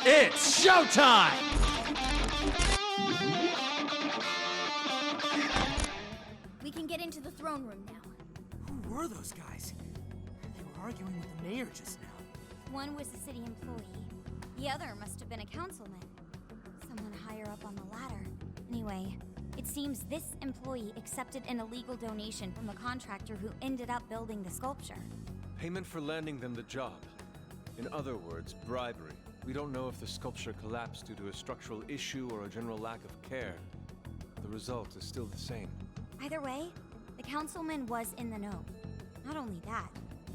It's showtime! We can get into the throne room now. Who were those guys? They were arguing with the mayor just now. One was a city employee. The other must have been a councilman. Someone higher up on the ladder. Anyway, it seems this employee accepted an illegal donation from a contractor who ended up building the sculpture. Payment for landing them the job. In other words, bribery. We don't know if the sculpture collapsed due to a structural issue or a general lack of care. The result is still the same. Either way, the councilman was in the know. Not only that,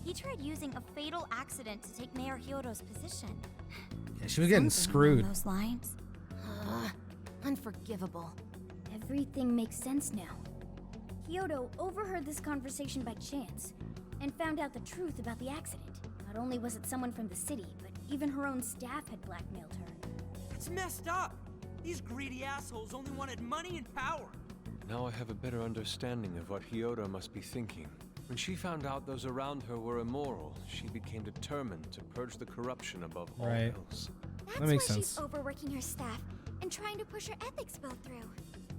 he tried using a fatal accident to take Mayor Hyodo's position. Yeah, she was getting screwed. Along those lines. Unforgivable. Everything makes sense now. Hyodo overheard this conversation by chance and found out the truth about the accident. Not only was it someone from the city, but even her own staff had blackmailed her. It's messed up. These greedy assholes only wanted money and power. Now I have a better understanding of what Hyodo must be thinking. When she found out those around her were immoral, she became determined to purge the corruption above all else. That's that makes why sense. She's overworking her staff and trying to push her ethics bill through.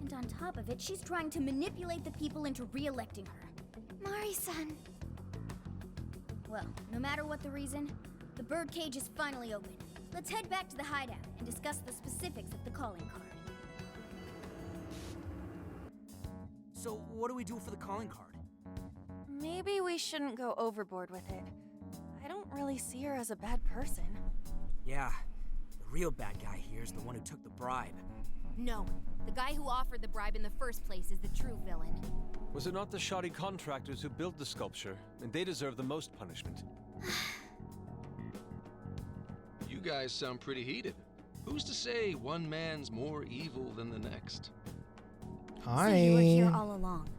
And on top of it, she's trying to manipulate the people into re-electing her. Mari-san. Well, no matter what the reason, the birdcage is finally open. Let's head back to the hideout and discuss the specifics of the calling card. So, what do we do for the calling card? Maybe we shouldn't go overboard with it. I don't really see her as a bad person. Yeah, the real bad guy here is the one who took the bribe. No, the guy who offered the bribe in the first place is the true villain. Was it not the shoddy contractors who built the sculpture? And they deserve the most punishment. You guys sound pretty heated. Who's to say one man's more evil than the next? Hi. So you were here all along.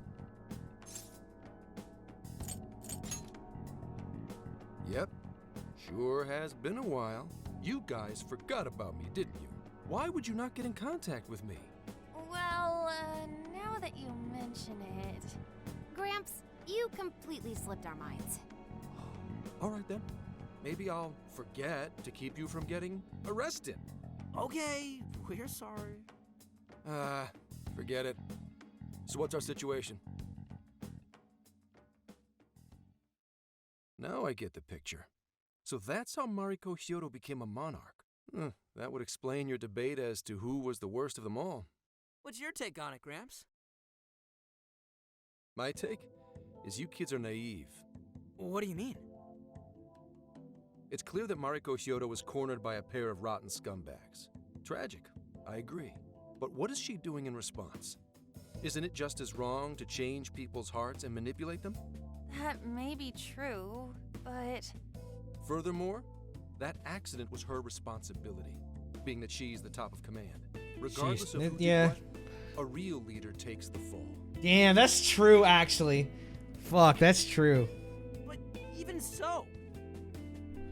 Yep. Sure has been a while. You guys forgot about me, didn't you? Why would you not get in contact with me? Well, now that you mention it... Gramps, you completely slipped our minds. All right then. Maybe I'll forget to keep you from getting arrested. Okay, we're sorry. Forget it. So what's our situation? Now I get the picture. So that's how Mariko Hyodo became a monarch. That would explain your debate as to who was the worst of them all. What's your take on it, Gramps? My take is you kids are naive. What do you mean? It's clear that Mariko Hyodo was cornered by a pair of rotten scumbags. Tragic, I agree. But what is she doing in response? Isn't it just as wrong to change people's hearts and manipulate them? That may be true, but... Furthermore, that accident was her responsibility, being that she's the top of command. Regardless of who did what, a real leader takes the fall. Damn, that's true, actually. Fuck, that's true. But even so...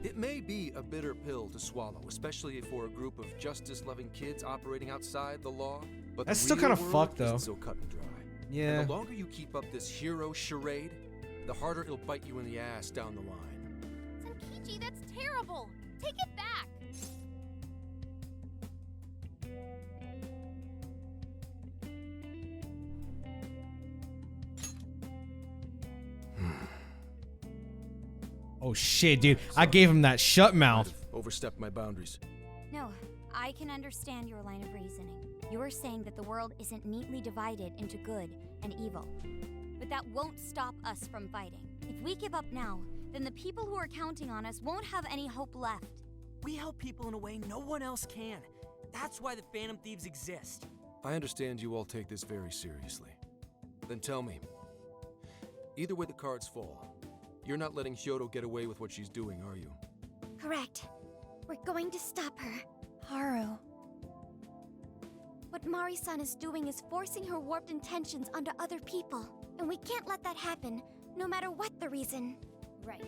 It may be a bitter pill to swallow, especially for a group of justice-loving kids operating outside the law. But That's the still real kind of world fucked, though. isn't so cut and dry. Yeah. And the longer you keep up this hero charade, the harder it'll bite you in the ass down the line. Senkichi, that's terrible! Take it back! Oh shit, dude. I gave him that shut mouth. I've overstepped my boundaries. No, I can understand your line of reasoning. You are saying that the world isn't neatly divided into good and evil. But that won't stop us from fighting. If we give up now, then the people who are counting on us won't have any hope left. We help people in a way no one else can. That's why the Phantom Thieves exist. I understand you all take this very seriously. Then tell me, either way the cards fall, you're not letting Hyodo get away with what she's doing, are you? Correct. We're going to stop her. Haru... What Mari-san is doing is forcing her warped intentions onto other people. And we can't let that happen, no matter what the reason. Right.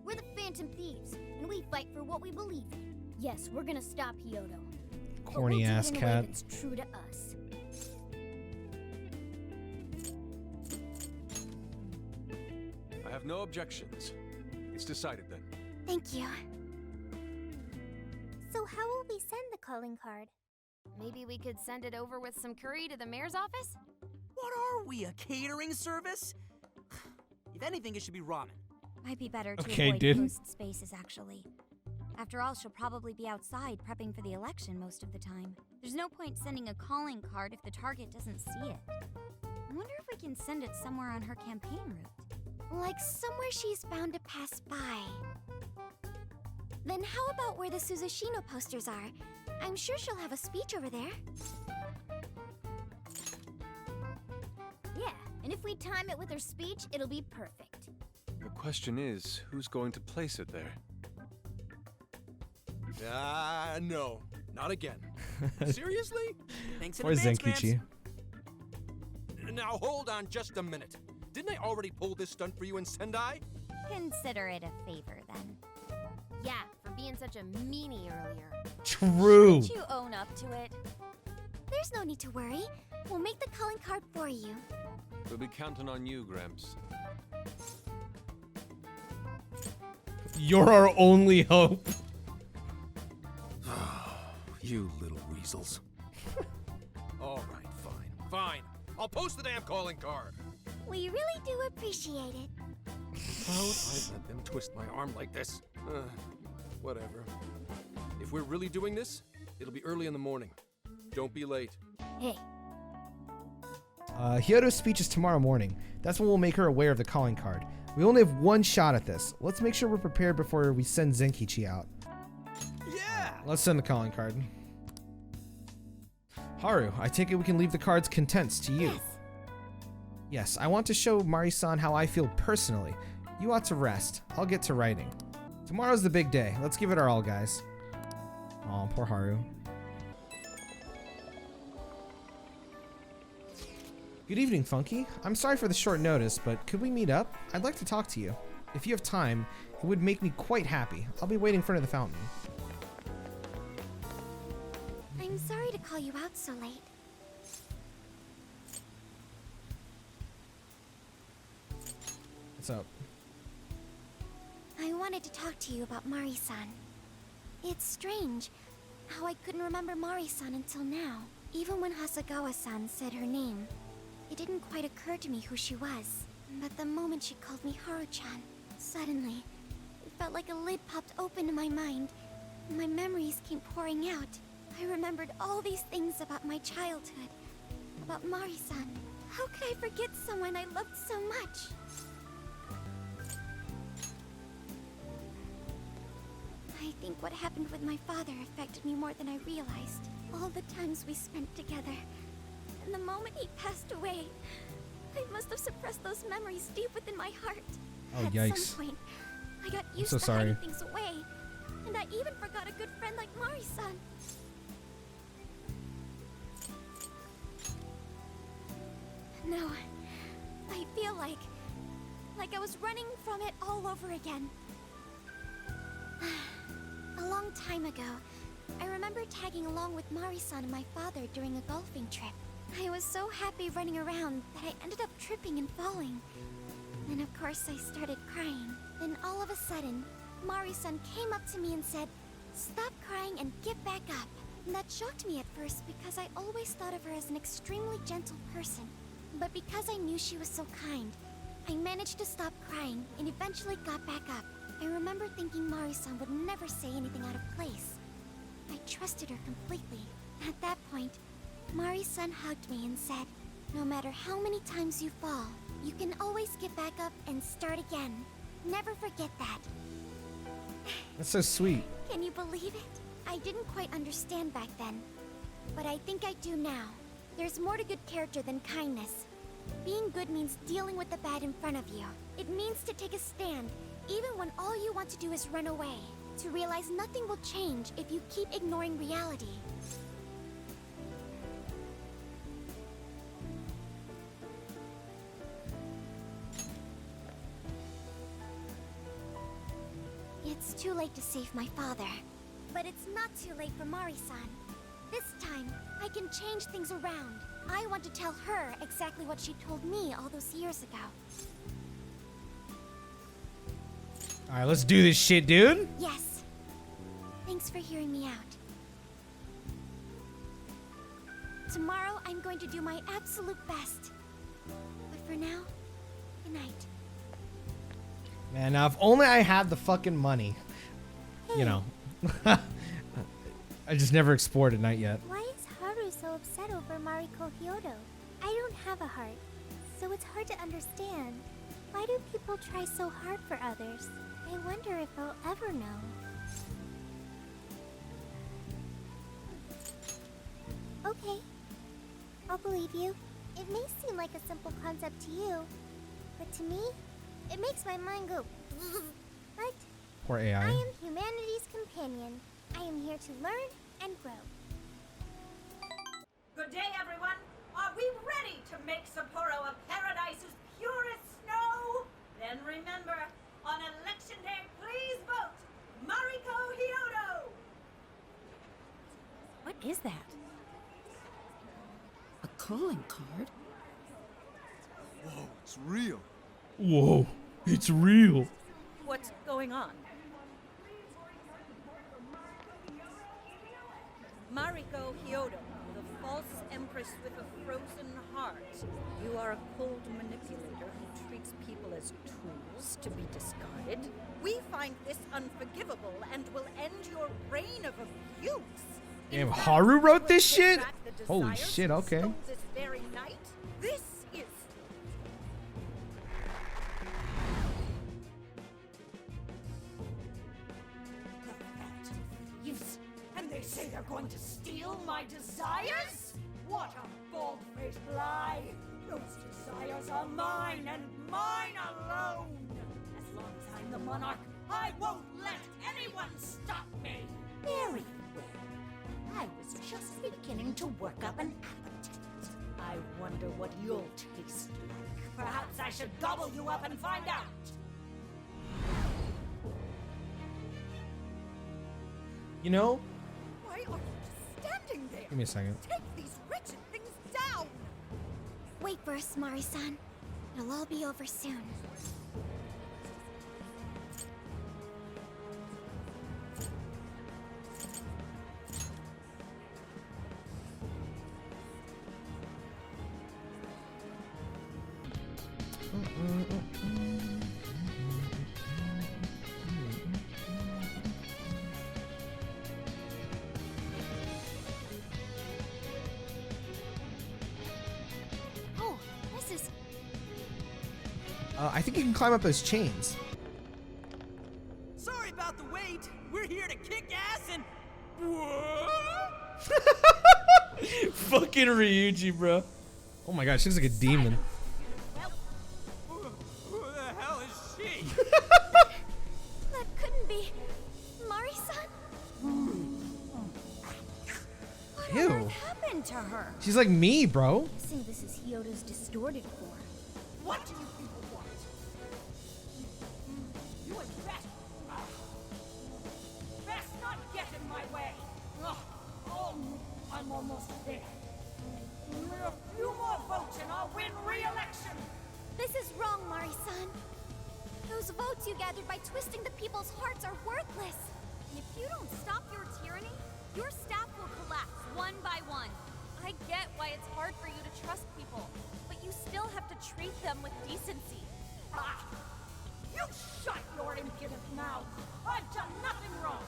We're the Phantom Thieves, and we fight for what we believe in. Yes, we're gonna stop Hyodo. Corny ass cat. It's true to us. I have no objections. It's decided then. Thank you. So how will we send the calling card? Maybe we could send it over with some curry to the mayor's office? What are we, a catering service? If anything, it should be ramen. Might be better to Okay, avoid dude. post spaces, actually. After all, she'll probably be outside prepping for the election most of the time. There's no point sending a calling card if the target doesn't see it. I wonder if we can send it somewhere on her campaign route. Like somewhere she's bound to pass by. Then how about where the Suzushino posters are? I'm sure she'll have a speech over there. Yeah, and if we time it with her speech, it'll be perfect. The question is, who's going to place it there? No. Not again. Seriously? Thanks in Or advance, Zenkichi. Gramps. Now hold on just a minute. Didn't I already pull this stunt for you in Sendai? Consider it a favor, then. Yeah, for being such a meanie earlier. True. Did you own up to it? There's no need to worry. We'll make the calling card for you. We'll be counting on you, Gramps. You're our only hope. You little weasels. All right, fine. Fine. I'll post the damn calling card. We really do appreciate it. How would I let them twist my arm like this? Whatever. If we're really doing this, it'll be early in the morning. Don't be late. Hey, Hyodo's speech is tomorrow morning. That's when we'll make her aware of the calling card. We only have one shot at this. Let's make sure we're prepared before we send Zenkichi out. Yeah! Let's send the calling card. Haru, I take it we can leave the card's contents to you. yes. Yes, I want to show Mari-san how I feel personally. You ought to rest. I'll get to writing. Tomorrow's the big day. Let's give it our all, guys. Aw, poor Haru. Good evening, Funky. I'm sorry for the short notice, but could we meet up? I'd like to talk to you. If you have time, it would make me quite happy. I'll be waiting in front of the fountain. I'm sorry to call you out so late. What's up? I wanted to talk to you about Mari-san. It's strange how I couldn't remember Mari-san until now. Even when Hasagawa-san said her name, it didn't quite occur to me who she was. But the moment she called me Haru-chan, suddenly, it felt like a lid popped open in my mind. My memories came pouring out. I remembered all these things about my childhood, about Mari-san. How could I forget someone I loved so much? I think what happened with my father affected me more than I realized. All the times we spent together. And the moment he passed away, I must have suppressed those memories deep within my heart. Oh, At yikes. some point, I got used so to sorry. hiding things away. And I even forgot a good friend like Mari-san. No, I feel like I was running from it all over again. A long time ago, I remember tagging along with Mari-san and my father during a golfing trip. I was so happy running around that I ended up tripping and falling. Then of course I started crying. Then all of a sudden, Mari-san came up to me and said, "Stop crying and get back up." And that shocked me at first because I always thought of her as an extremely gentle person. But because I knew she was so kind, I managed to stop crying and eventually got back up. I remember thinking Mari-san would never say anything out of place. I trusted her completely. At that point, Mari-san hugged me and said, "No matter how many times you fall, you can always get back up and start again. Never forget that." That's so sweet. Can you believe it? I didn't quite understand back then, but I think I do now. There's more to good character than kindness. Being good means dealing with the bad in front of you. It means to take a stand, even when all you want to do is run away. To realize nothing will change if you keep ignoring reality. It's too late to save my father. But it's not too late for Mari-san. This time, I can change things around. I want to tell her exactly what she told me all those years ago. Alright, let's do this shit, dude. Yes. Thanks for hearing me out. Tomorrow, I'm going to do my absolute best. But for now, good night. Man, now if only I had the fucking money. You know. I just never explored at night yet. Why is Haru so upset over Mariko Hyodo? I don't have a heart, so it's hard to understand. Why do people try so hard for others? I wonder if I'll ever know. Okay, I'll believe you. It may seem like a simple concept to you, but to me, it makes my mind go. But Poor I AI. am humanity's companion. I am here to learn and grow. Good day, everyone. Are we ready to make Sapporo a paradise as pure as snow? Then remember, on election day, please vote Mariko Hyodo! What is that? A calling card? Whoa, it's real. Whoa, it's real. What's going on? Mariko Hyodo, the false empress with a frozen heart. You are a cold manipulator who treats people as tools to be discarded. We find this unforgivable and will end your reign of abuse. Damn, In fact, Haru wrote you this will take shit? back the Holy desires shit, you okay. stole this very night. This is the Phantom Thieves, and they say they're going to steal my desires? What a bald-faced lie! Those desires are mine and mine alone! As long as I'm the monarch, I won't let anyone stop me! Very well. I was just beginning to work up an appetite. I wonder what you'll taste like. Perhaps I should gobble you up and find out! You know? Why are you just standing there? Give me a second. Take these wretched things down! Wait for us, Mari-san. It'll all be over soon. Oh, this is... I think you can climb up those chains. Sorry about the wait. We're here to kick ass and. Fucking Ryuji, bro. Oh my god, she looks like a demon. Who the hell is she? That couldn't be... Mari-san? What on Ew. earth happened to her? She's like me, bro. Guessing this is Hyodo's distorted form. What do you people want? You had best not get in my way. Oh, I'm almost there. A few more votes and I'll win re-election. This is wrong, Mari-san. Those votes you gathered by twisting the people's hearts are worthless. And if you don't stop your tyranny, your staff will collapse one by one. I get why it's hard for you to trust people, but you still have to treat them with decency. Ah! You shut your impudent mouth. I've done nothing wrong.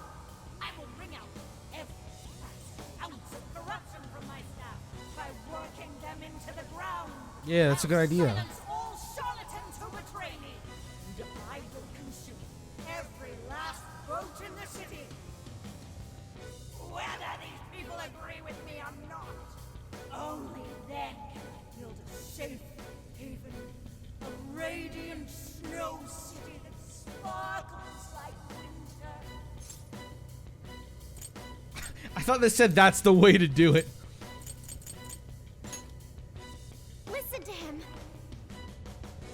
I will wring out every last ounce of corruption from my staff by working them into the ground. Yeah, that's a good idea. Silence all charlatans who betray me. And I will consume every last vote in the city. Whether these people agree with me or not. Only then can I build a safe haven, a radiant snow city that sparkles like winter. I thought they said that's the way to do it. Listen to him.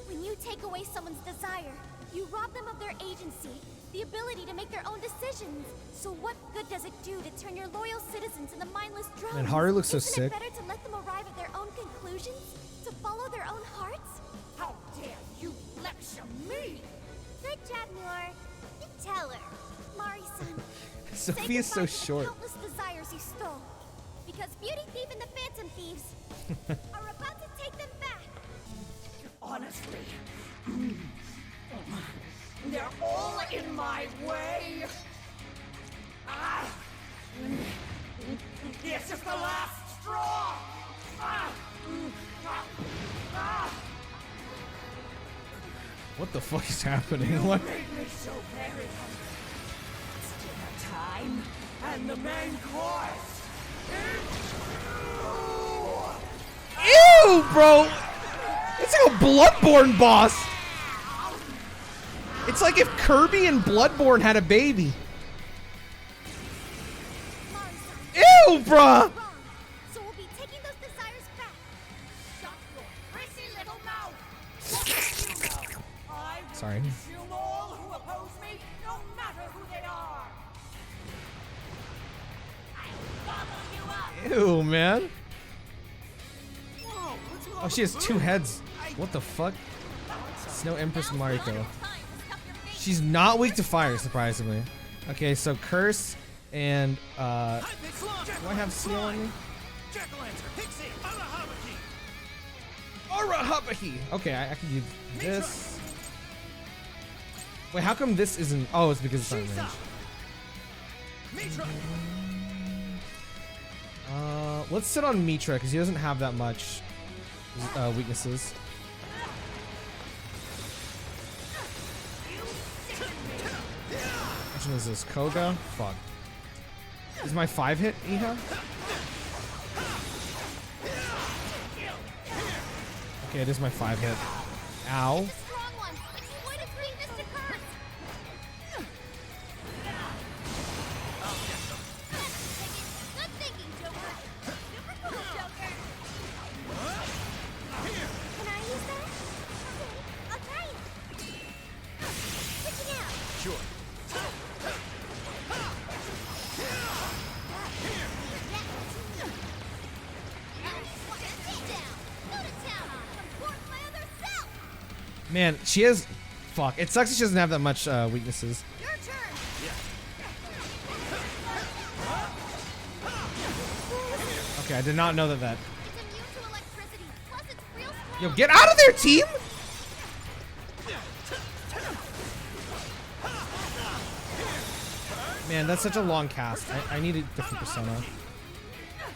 When you take away someone's desire, you rob them of their agency, the ability to make their own decisions. So what good does it do to turn your loyal citizens into mindless drones? Man, Haru looks so Isn't sick. it better to let them arrive at their own conclusions? To follow their own hearts? How dare you lecture me? Good job, Noor. You tell her. Mari-san, say Sophia's so goodbye to the short. countless desires you stole. because Beauty Thief and the Phantom Thieves are about to take them back. Honestly, they're all in my way. Ah. This is the last straw. Ah. Ah. What the fuck is happening? You What? made me so very hungry. It's dinner time, and the main course is Ew, bro! It's like a Bloodborne boss. It's like if Kirby and Bloodborne had a baby. Ew, bruh! Wrong. So we'll be taking those desires back. shut your prissy little mouth. What do you know? I will Sorry. consume all who oppose me, no matter who they are. I gobble you up. Ew, man. Whoa, what's wrong Oh, she has two heads. What the fuck? Snow Empress Mariko. Time to stuff your face. She's not weak to fire, surprisingly. Okay, so Curse and do I have Seal on me? Arahabaki! Okay, I can use this. Wait, how come this isn't? Oh, it's because it's not in range. Let's sit on Mitra because he doesn't have that much weaknesses. Which one is this? Koga? Fuck. Is my 5 hit, Iha? Okay, it is my 5 hit. Ow. The strong one. Exploit its weakness to curse. Good thinking, Joker. Super cool, Joker. Can I use that? Okay, I'll try it. Switching out. Sure. Man, she has... Fuck. It sucks that she doesn't have that much weaknesses. Your turn. Okay, I did not know that. It's immune to electricity. Plus, it's real strong. Yo, get out of there, team! Man, that's such a long cast. I need a different persona.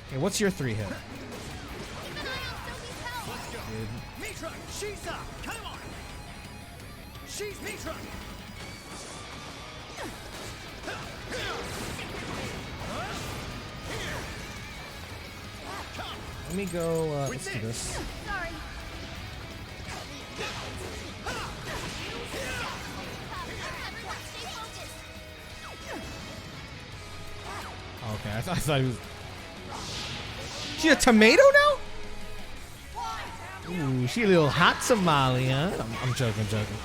Okay, what's your 3 hit? Keep an eye on Sophie's health. Dude. Mitra, she's up. Come on. She's Mitra. Let me go, let's do this. Sorry. Everyone, stay focused. Okay, I thought he was... She a tomato now? Ooh, she a little hot tamale, huh? I'm joking, I'm joking.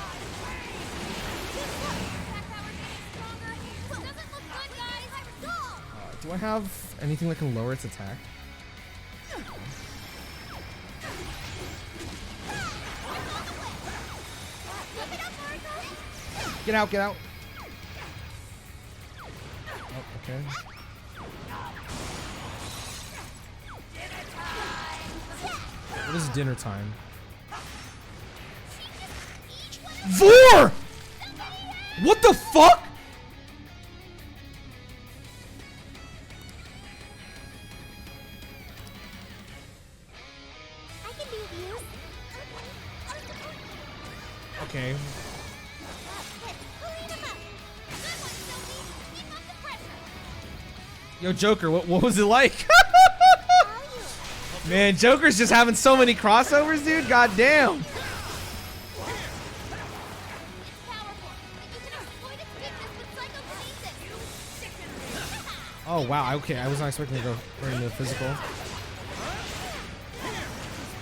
Doesn't look good, guys. Go. Do I have anything that can lower its attack? Keep it up, Mariko. Get out, get out. Oh, okay. What is dinner time? Vor! What the fuck? I can be of use. Okay. Clean him up. Good one, Sophie. Keep up the pressure. Yo, Joker, what was it like? How are you? Man, Joker's just having so many crossovers, dude. God damn. It's powerful, and you can exploit its weakness with psychokinesis. You sicken me. Oh, wow. Okay, I was not expecting to go right into the physical. He's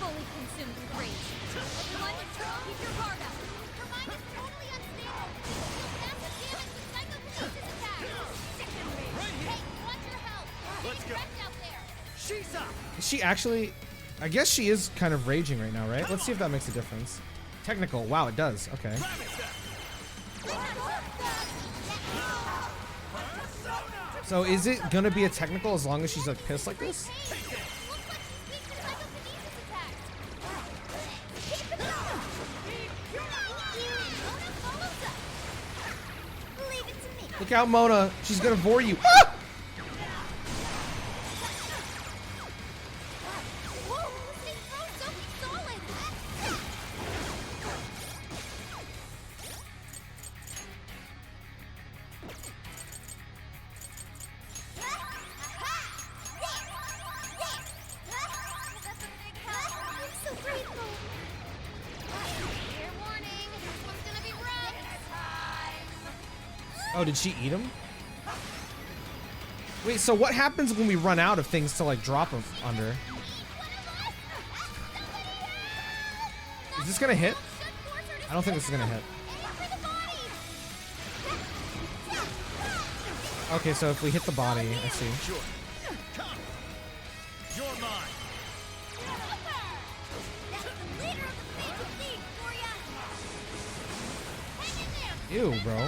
fully consumed with rage. Everyone, keep your guard up. Her mind is totally unstable. She'll deal massive damage with psychokinesis attacks. Sicken me. Hey, watch your health. Let's go. Out there. She's up. Is she actually... I guess she is kind of raging right now, right? Let's see if that makes a difference. Technical. Wow, it does. Okay. So is it gonna be a technical as long as she's like pissed like this? Looks like she's weak to psychokinesis attacks. Keep it up. Mona follows up. Leave it to me. Look out, Mona. She's gonna bore you. Ah! Whoa, this thing throws something solid. That's a big help. I'm so grateful. Fair warning, this one's gonna be rough. Oh, did she eat him? Wait, so what happens when we run out of things to like drop them under? Is this gonna hit? I don't think this is gonna hit. Okay, so if we hit the body, I see. Sure. Come. You're mine. That's the leader of the Phantom League for ya. Hang in there. Ew, bro.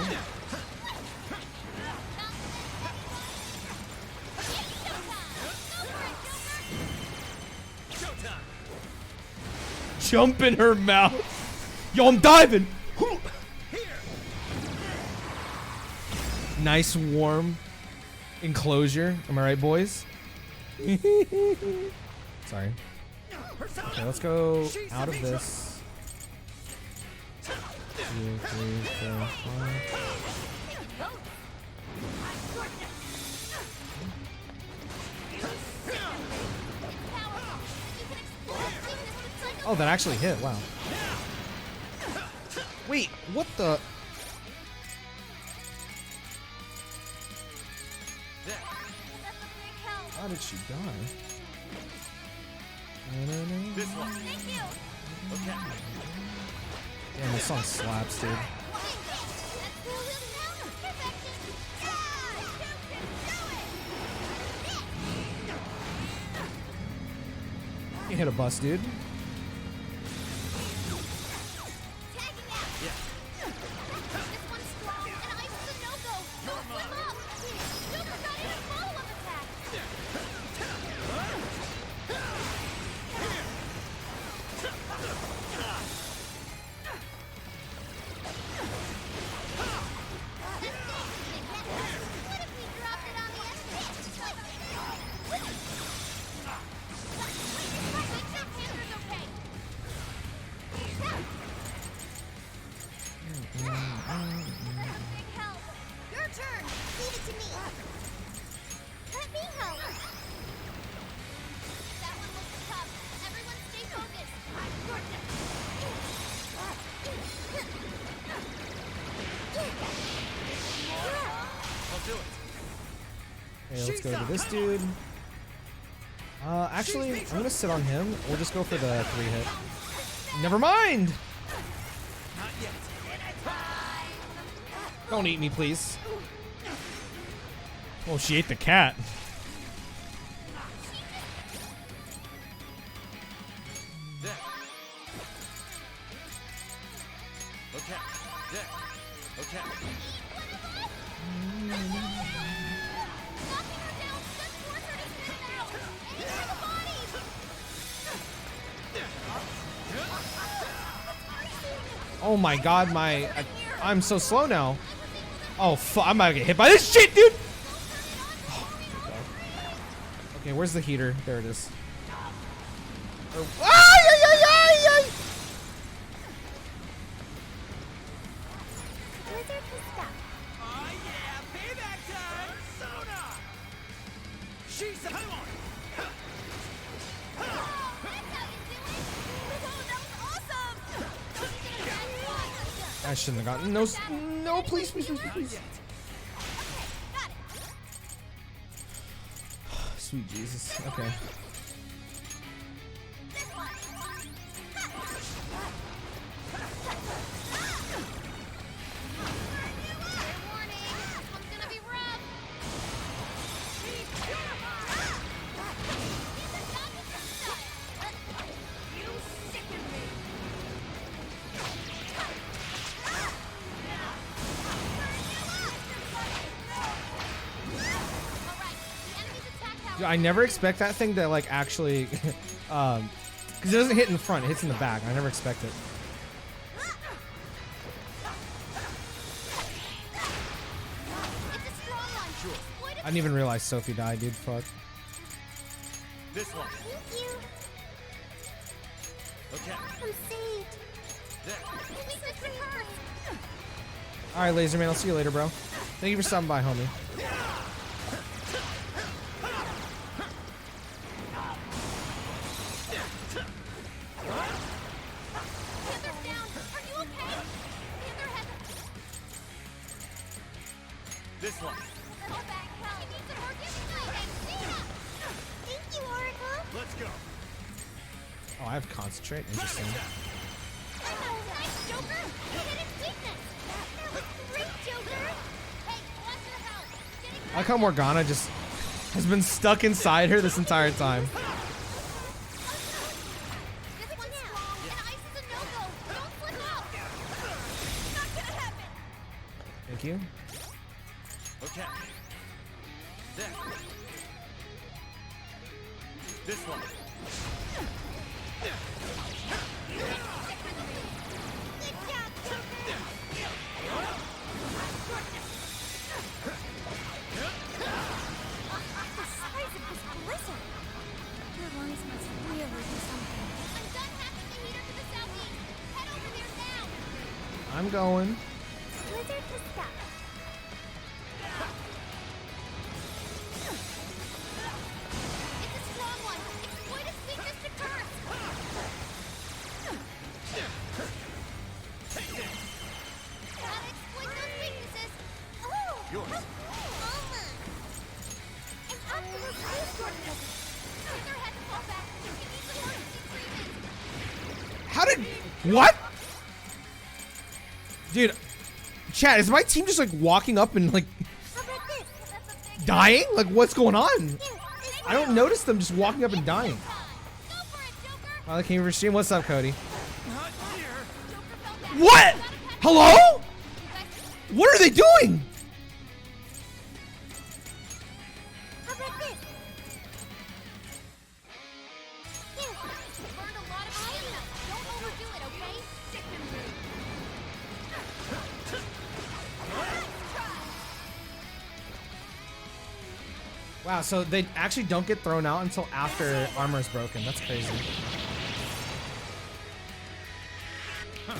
Showtime. Jump in her mouth. Yo, I'm diving. Nice warm enclosure. Am I right, boys? Sorry. Okay, let's go out of this. 2, 3, 4, 5. Oh, that actually hit. Wow. Wait, what the? How did she die? This one. Thank you. Okay. Damn, this song slaps, dude. You hit a bus, dude. Okay, let's go to this dude. Actually, I'm gonna sit on him. We'll just go for the 3-hit. Never mind! Not yet. Don't eat me, please. Oh, she ate the cat. There. Okay. There. Okay. Oh my god, I'm so slow now. Oh, I'm about to get hit by this shit, dude! Okay, where's the heater? There it is. Oh. Ay, ay, ay, ay, ay! Blizzard has stopped. Oh yeah, payback time! Persona! She's the one! I shouldn't have gotten no, no, please, please, please, please. Sweet Jesus. Okay. Dude, I never expect that thing to like actually, because it doesn't hit in the front, it hits in the back. I never expect it. I didn't even realize Sophie died, dude. Fuck. This one. Thank you. Okay. I'm saved. There. All right, Laserman. I'll see you later, bro. Thank you for stopping by, homie. This one. Thank you, Oracle. Let's go. Oh, I have concentrate. Interesting. Nice, Joker. You hit his weakness. That was great, Joker. Hey, watch your help. I like how Morgana just has been stuck inside her this entire time. This one's strong, and ice is a no-go. Don't slip out. Not gonna happen. Thank you. Okay. There. This one. Good job, Joker. The size of this blizzard. Your lungs must really do something. I'm done hacking the heater to the southeast. Head over there now. I'm going. Blizzard to stop. It's a strong one. Exploit its weakness to curse. Gotta exploit those weaknesses. Oh! Yours. Mama! An optimal space shortcut. Either had to fall back. You can use the emergency treatment. How did... What? Dude. Chat, is my team just like walking up and like How about this? That's a big dying? Like what's going on? Here, this I don't notice them just walking up and dying. Go for it, Joker. Oh, can you stream? What's up, Cody? Not here. Joker fell back. What? Gotta pack Hello? You guys, What are they doing? how about this? Here. Burned a lot of stamina. Don't overdo it, okay? Stick him through. Wow, so they actually don't get thrown out until after armor is broken. That's crazy.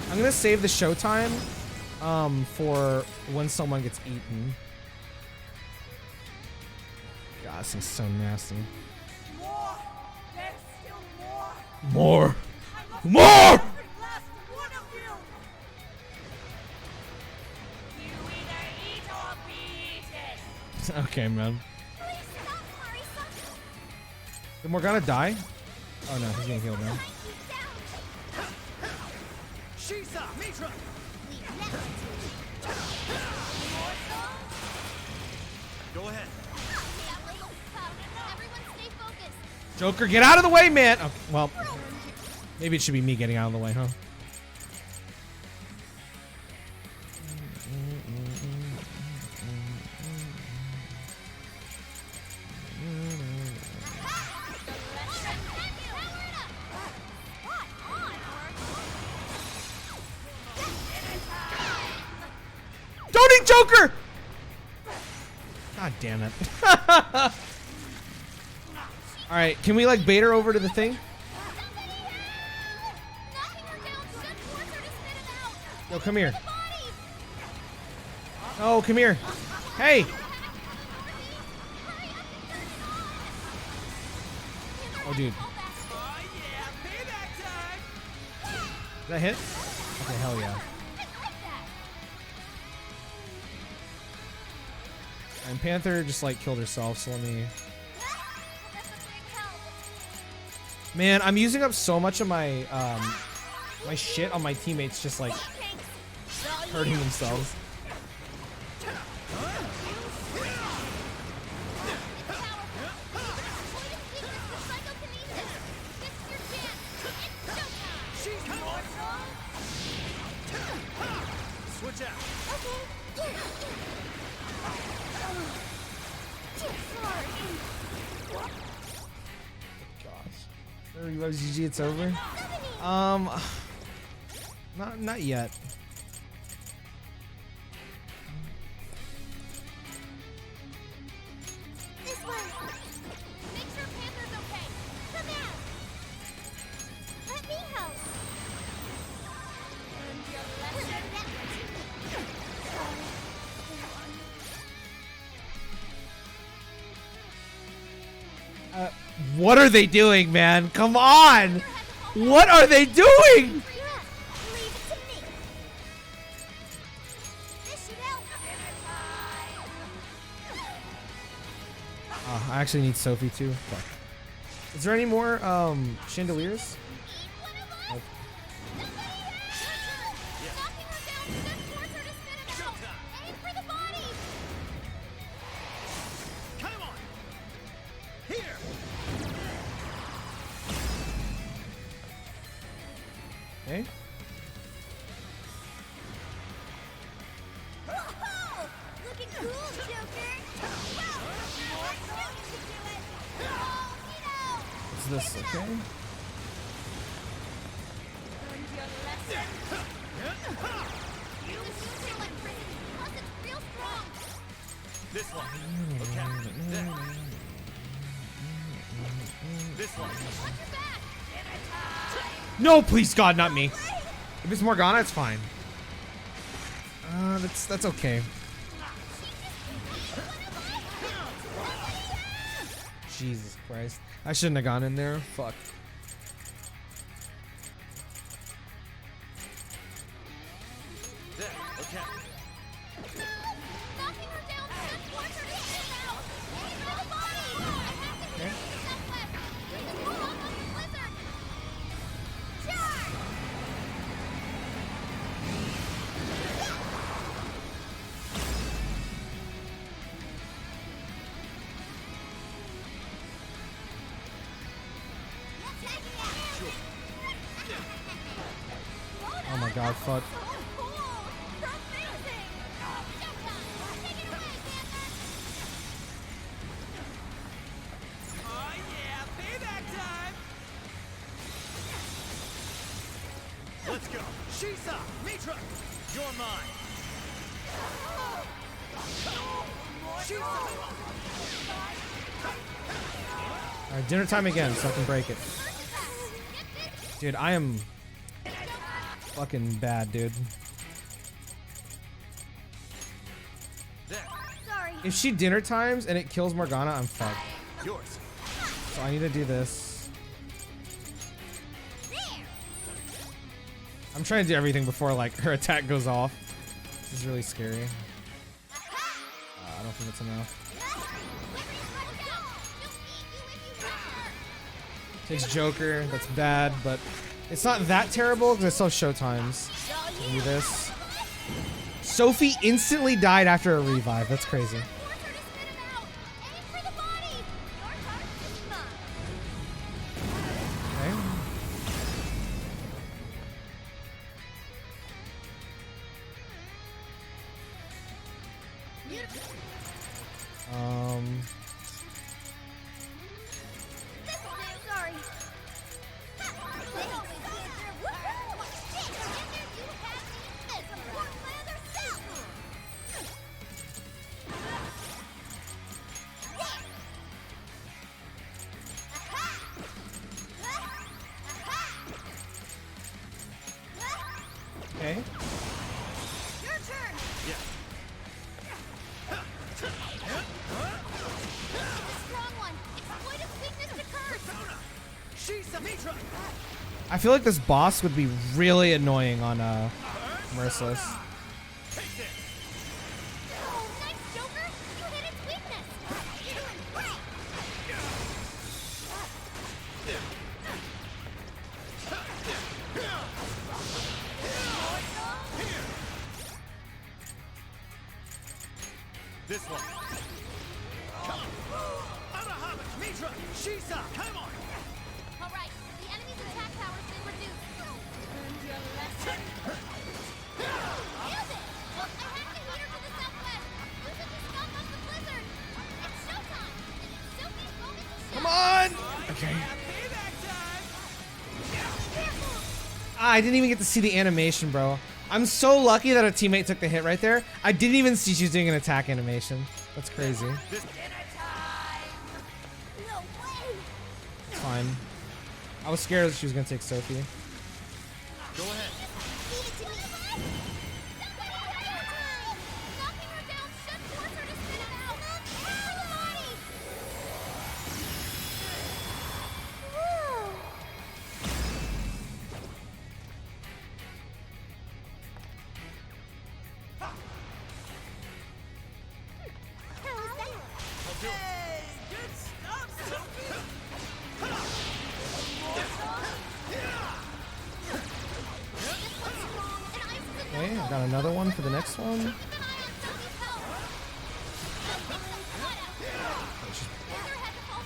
I'm gonna save the showtime for when someone gets eaten. God, this thing's so nasty. More! There's still more! More! I must More! every last one of you! You either eat or be eaten! Okay, man. Please stop, Marisa. Did Morgana die? Oh no, he's getting healed now. Keep down. Shisa, Mitra. Leave that one to me. Go ahead. Everyone stay focused. Joker, get out of the way, man! Okay, well, maybe it should be me getting out of the way, huh? Don't eat Joker! God damn it. Alright, can we like bait her over to the thing? Yo, come here. Oh, come here. Hey! Oh, dude. Oh yeah, payback time. Did that hit? Okay, hell yeah. And Panther just like killed herself, so let me... Man, I'm using up so much of my my shit on my teammates just like hurting themselves. Switch out. GG, it's over. Not yet. This one. Make sure Panther's okay. Come out. Let me help. What are they doing, man? Come on! What are they doing? Leave it to me. This should help. I actually need Sophie too. Fuck. Is there any more chandeliers? Nope. Come on. Here. Okay. Looking cool, Joker. Is this okay? This one. Okay. This one. No, please God, not me. If it's Morgana, it's fine. That's okay. Jesus Christ. I shouldn't have gone in there. Fuck. There. Okay. Knocking her down just force her to spin out. Aim for the body. I have to hit her with the southwest. Just hold on the blizzard. Charge! Oh my God, fuck. Oh yeah, payback time. Let's go. Shisa, Mitra, you're mine. Shisa. Alright, dinner time again so I can break it. Dude, I am fucking bad, dude. Sorry. If she dinner times and it kills Morgana, I'm fucked. Yours. So I need to do this. I'm trying to do everything before like her attack goes off. This is really scary. I don't think it's enough. Takes Joker, that's bad, but it's not that terrible because I still have showtimes. Do this. Sophie instantly died after a revive. That's crazy. Okay. Sorry. Okay. Your turn. Strong one. Exploit its weakness to curse. Shisa, Mitra. I feel like this boss would be really annoying on Merciless. Take this. Oh, nice, Joker. You hit its weakness. Doing great. This one. Come on. Amahama, Mitra, Shisa, come on. All right, the enemy's attack power's been reduced. Learned your lesson. Use it. Well, I have to heat her to the southwest. Use it to stop up the blizzard. It's showtime. And it's Sophie's moment to shine. Come on! Okay. Payback time. I didn't even get to see the animation, bro. I'm so lucky that a teammate took the hit right there. I didn't even see she was doing an attack animation. That's crazy. Dinner time! No way! It's fine. I was scared that she was gonna take Sophie. Go ahead. Leave it to me. Knocking her down should force her to spit it out. Marty! Whoa. How's that? Hey, good stuff, Sophie. Okay, I got another one for the next one.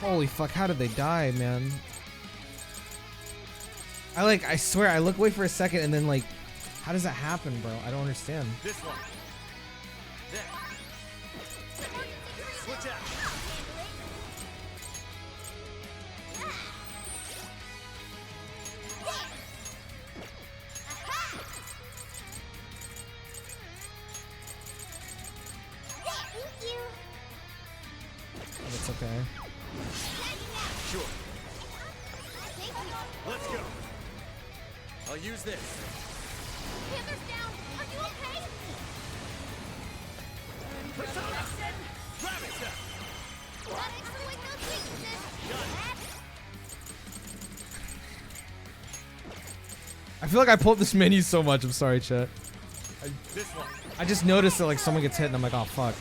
Holy fuck, how did they die, man? I swear, I look away for a second and then like, how does that happen, bro? I don't understand. This one. There. Switch out. Thank you. That's okay. Sure. Thank you. Let's go. I'll use this. Panther's down. Are you okay? Persona. Grab it, Seth. That exploit those weaknesses. I feel like I pull up this menu so much. I'm sorry, chat. This one. I just noticed that like someone gets hit and I'm like, oh fuck.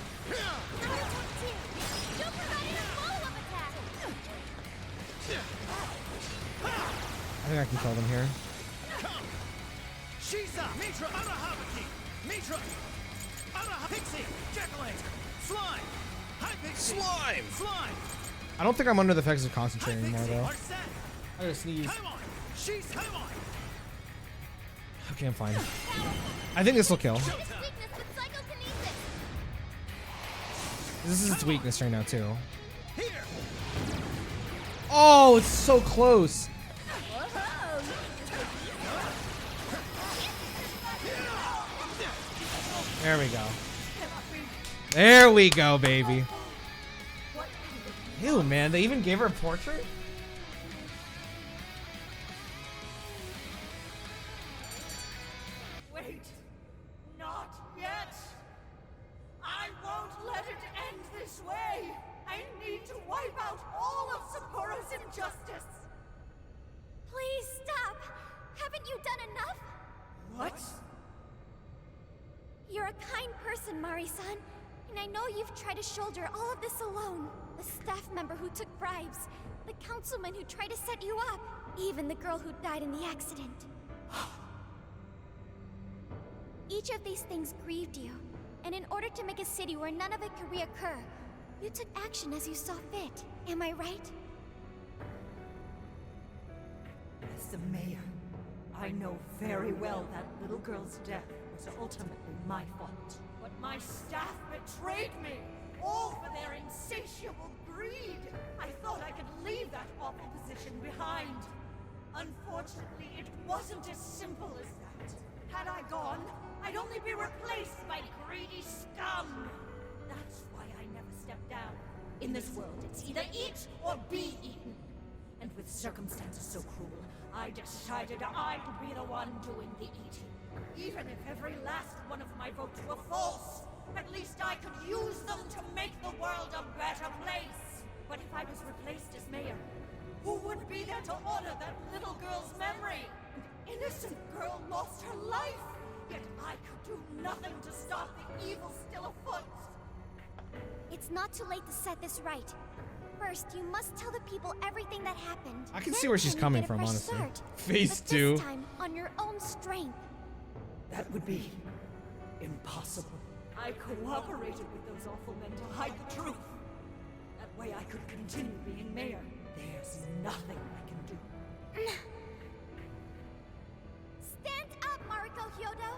I think I can kill them here. Shisa. Mitra. Arahabaki. Mitra. Pixie. Jack-o'-lantern. Slime. Hi, Pixie. Slime. Slime. I don't think I'm under the effects of concentrating anymore though. Arsene. I gotta sneeze. Come on. She's come on. Okay, I'm fine. I think this will kill. This is its weakness right now too. Here. Oh, it's so close. There we go. There we go, baby. Ew, man, they even gave her a portrait? Wait, not yet. I won't let it end this way. I need to wipe out all of Sapporo's injustice. Please stop. Haven't you done enough? What? You're a kind person, Mari-san. And I know you've tried to shoulder all of this alone. The staff member who took bribes, the councilman who tried to set you up, even the girl who died in the accident. Each of these things grieved you, and in order to make a city where none of it could reoccur, you took action as you saw fit. Am I right? As the mayor, I know very well that little girl's death was ultimately my fault. But my staff betrayed me, all for their insatiable greed. I thought I could leave that awful position behind. Unfortunately, it wasn't as simple as that. Had I gone, I'd only be replaced by greedy scum. That's why I never stepped down. In this world, it's either eat or be eaten. And with circumstances so cruel, I decided I would be the one doing the eating. Even if every last one of my votes were false, at least I could use them to make the world a better place. But if I was replaced as mayor, who would be there to honor that little girl's memory? An innocent girl lost her life, yet I could do nothing to stop the evil still afoot. It's not too late to set this right. First, you must tell the people everything that happened. I can Then see where she's you coming get a from, fresh honestly. start. Phase But 2. this time, on your own strength. That would be impossible. I cooperated with those awful men to hide the truth. That way I could continue being mayor. There's nothing I can do. Stand up, Mariko Hyodo!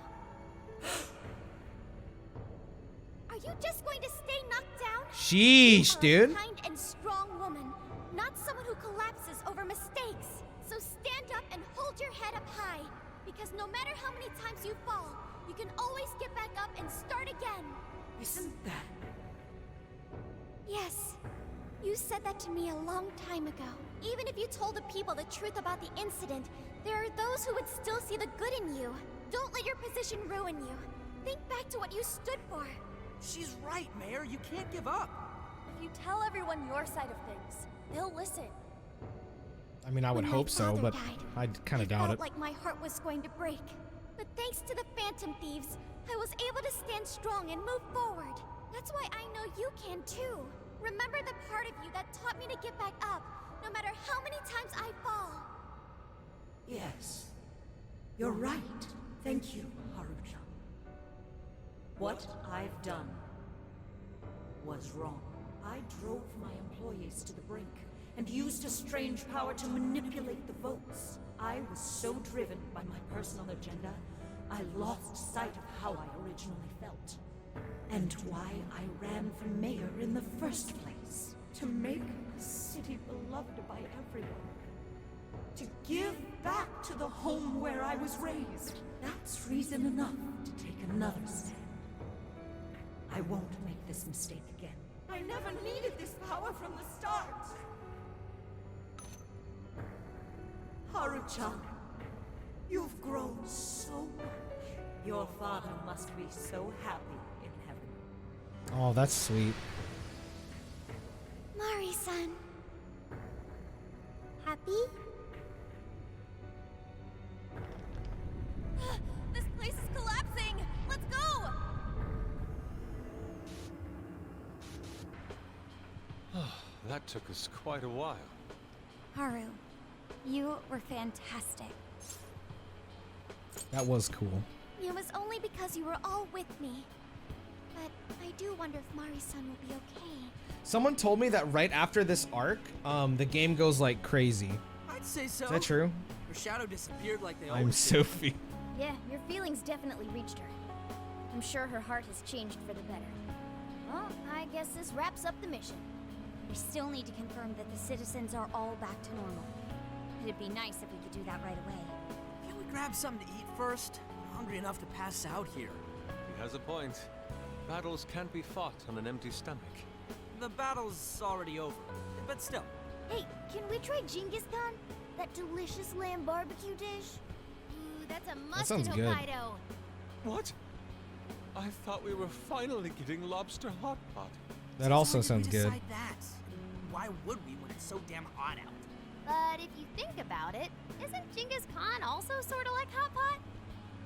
Are you just going to stay knocked down? Sheesh, You are a dude. kind and strong woman, not someone who collapses over mistakes. So stand up and hold your head up high. Because no matter how many times you fall, you can always get back up and start again. Isn't that... Yes. You said that to me a long time ago. Even if you told the people the truth about the incident, there are those who would still see the good in you. Don't let your position ruin you. Think back to what you stood for. She's right, Mayor. You can't give up. If you tell everyone your side of things, they'll listen. I mean, I would When hope my so, father but died, I kind of doubt felt it. like my heart was going to break. But thanks to the Phantom Thieves, I was able to stand strong and move forward. That's why I know you can too. Remember the part of you that taught me to get back up, no matter how many times I fall. Yes. You're right. Thank you, Haruchan. What I've done was wrong. I drove my employees to the brink and used a strange power to manipulate the votes. I was so driven by my personal agenda, I lost sight of how I originally felt. And why I ran for mayor in the first place. To make a city beloved by everyone. To give back to the home where I was raised. That's reason enough to take another stand. I won't make this mistake again. I never needed this power from the start. Haruchan, you've grown so much. Your father must be so happy in heaven. Oh, that's sweet. Mari-san. Happy? This place is collapsing! Let's go! That took us quite a while. Haru, you were fantastic. That was cool. It was only because you were all with me. But I do wonder if Mari-san will be okay. Someone told me that right after this arc, the game goes like crazy. I'd say so. Is that true? Her shadow disappeared like they I'm always do. Sophie. Yeah, your feelings definitely reached her. I'm sure her heart has changed for the better. Well, I guess this wraps up the mission. We still need to confirm that the citizens are all back to normal. It'd be nice if we could do that right away. Can't we grab something to eat first? I'm hungry enough to pass out here. He has a point. Battles can't be fought on an empty stomach. The battle's already over, but still. Hey, can we try Genghis Khan? That delicious lamb barbecue dish? Ooh, that's a must sounds in good. Hokkaido. What? I thought we were finally getting lobster hot pot. That also Since when sounds did we good. decide that? Why would we when it's so damn hot out? But if you think about it, isn't Genghis Khan also sort of like hot pot?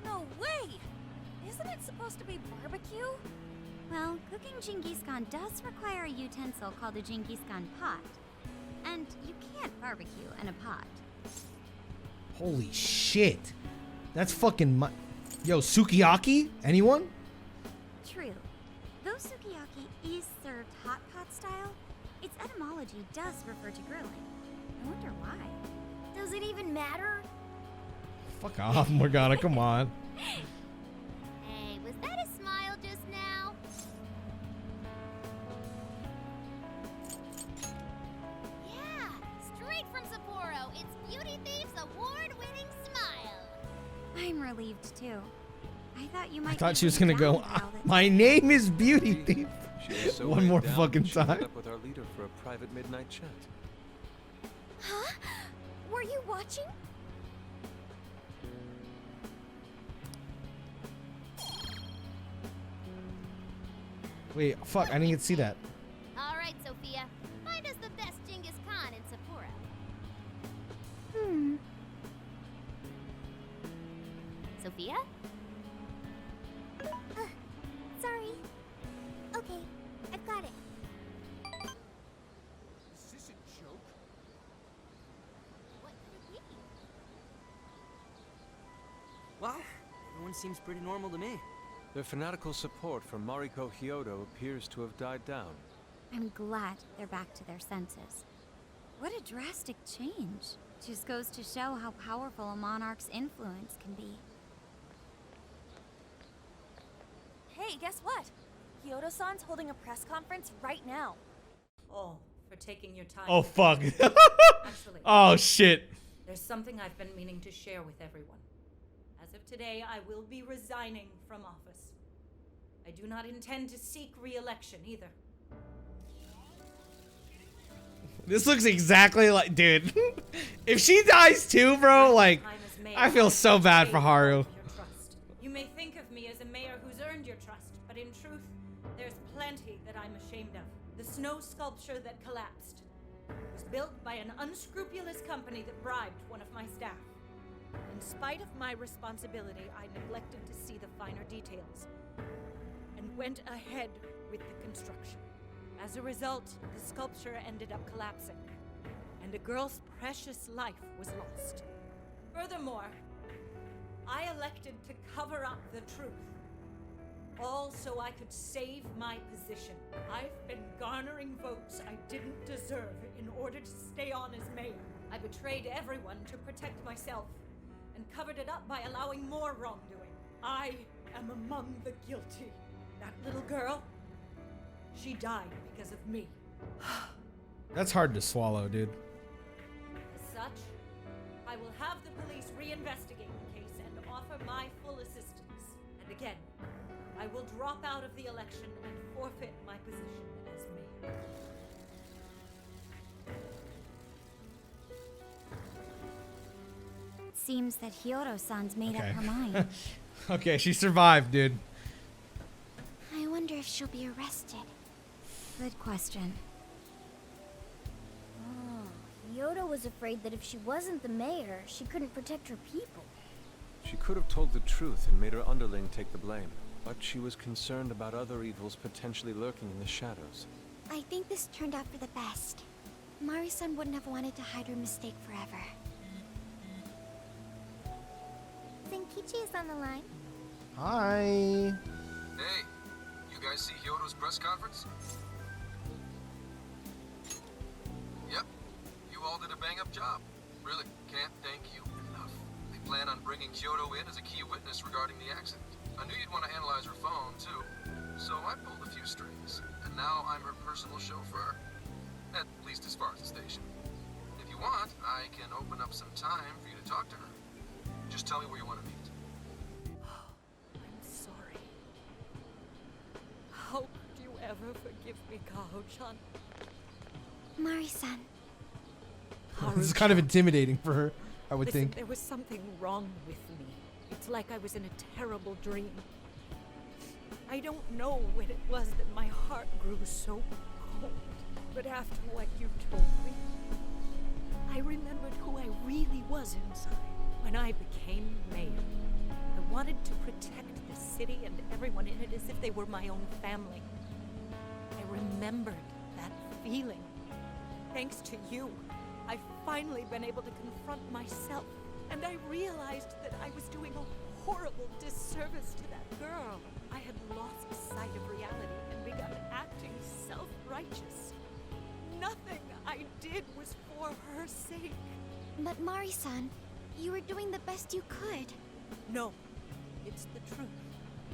No way! Isn't it supposed to be barbecue? Well, cooking Genghis Khan does require a utensil called a Genghis Khan pot. And you can't barbecue in a pot. Holy shit. That's fucking Yo, sukiyaki? Anyone? True. Though sukiyaki is served hot pot style, its etymology does refer to grilling. I wonder why. Does it even matter? Fuck off, Morgana, come on. Hey, was that a smile just now? Yeah, straight from Sapporo. It's Beauty Thief's award-winning smile. I'm relieved too. I thought you might. I thought be she was pretty gonna go, down about it. my name is Beauty Thief. She was so One weighed more down, fucking she met time. up with our leader for a private midnight chat. Huh? Were you watching? Wait, fuck, I didn't get to see that. All right, Sophia. Find us the best Genghis Khan in Sapporo. Sophia? Sorry. Okay, I've got it. Is this a joke? What could it be? Well, everyone seems pretty normal to me. Their fanatical support for Mariko Hyodo appears to have died down. I'm glad they're back to their senses. What a drastic change. Just goes to show how powerful a monarch's influence can be. Hey, guess what? Kyoto-san's holding a press conference right now. All for taking your time. Oh, fuck. Actually, Oh, shit. there's something I've been meaning to share with everyone. Today I will be resigning from office. I do not intend to seek re-election either. This looks exactly like, dude. If she dies too, bro, like, I feel so bad for Haru. You may think of me as a mayor who's earned your trust, but in truth, there's plenty that I'm ashamed of. The snow sculpture that collapsed was built by an unscrupulous company that bribed one of my staff. In spite of my responsibility, I neglected to see the finer details and went ahead with the construction. As a result, the sculpture ended up collapsing, and a girl's precious life was lost. Furthermore, I elected to cover up the truth, all so I could save my position. I've been garnering votes I didn't deserve in order to stay on as mayor. I betrayed everyone to protect myself, and covered it up by allowing more wrongdoing. I am among the guilty. That little girl, she died because of me. That's hard to swallow, dude. As such, I will have the police reinvestigate the case and offer my full assistance. And again, I will drop out of the election and forfeit my position as mayor. Seems that Hiyoro-san's made up her mind. Okay, she survived, dude. I wonder if she'll be arrested. Good question. Oh, Hiyoro was afraid that if she wasn't the mayor, she couldn't protect her people. She could have told the truth and made her underling take the blame, but she was concerned about other evils potentially lurking in the shadows. I think this turned out for the best. Mari-san wouldn't have wanted to hide her mistake forever. Zenkichi is on the line. Hi. Hey, you guys see Hyodo's press conference? Yep, you all did a bang-up job. Really, can't thank you enough. They plan on bringing Hyodo in as a key witness regarding the accident. I knew you'd want to analyze her phone, too. So I pulled a few strings, and now I'm her personal chauffeur. At least as far as the station. If you want, I can open up some time for you to talk to her. Just tell me where you want to meet. I'm sorry. How could you ever forgive me, Kaho-chan? Mari-san. This is kind of intimidating for her, I would think. There was something wrong with me. It's like I was in a terrible dream. I don't know when it was that my heart grew so cold. But after what you told me, I remembered who I really was inside. When I became mayor, I wanted to protect the city and everyone in it as if they were my own family. I remembered that feeling. Thanks to you, I've finally been able to confront myself. And I realized that I was doing a horrible disservice to that girl. I had lost sight of reality and begun acting self-righteous. Nothing I did was for her sake. But Mari-san, you were doing the best you could. No, it's the truth.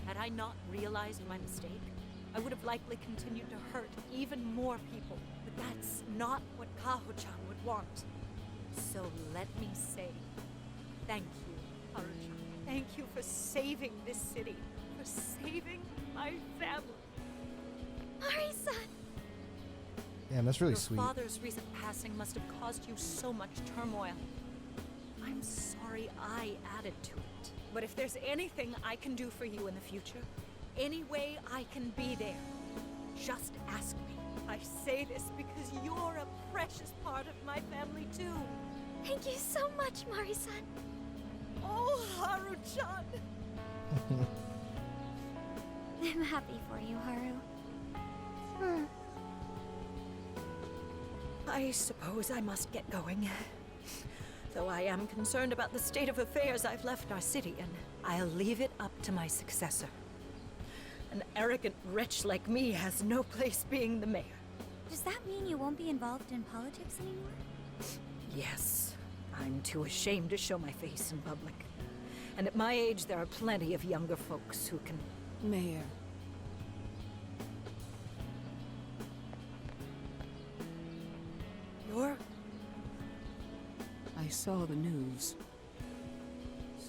Had I not realized my mistake, I would have likely continued to hurt even more people. But that's not what Kaho-chan would want. So let me say, thank you, Haru-chan. Thank you for saving this city, for saving my family. Mari-san! Damn, that's really sweet. Your father's recent passing must have caused you so much turmoil. I'm sorry I added to it. But if there's anything I can do for you in the future, any way I can be there, just ask me. I say this because you're a precious part of my family too. Thank you so much, Mari-san. Oh, Haru-chan! I'm happy for you, Haru. I suppose I must get going. Though I am concerned about the state of affairs I've left our city in, I'll leave it up to my successor. An arrogant wretch like me has no place being the mayor. Does that mean you won't be involved in politics anymore? Yes. I'm too ashamed to show my face in public. And at my age, there are plenty of younger folks who can... Mayor. You're... I saw the news.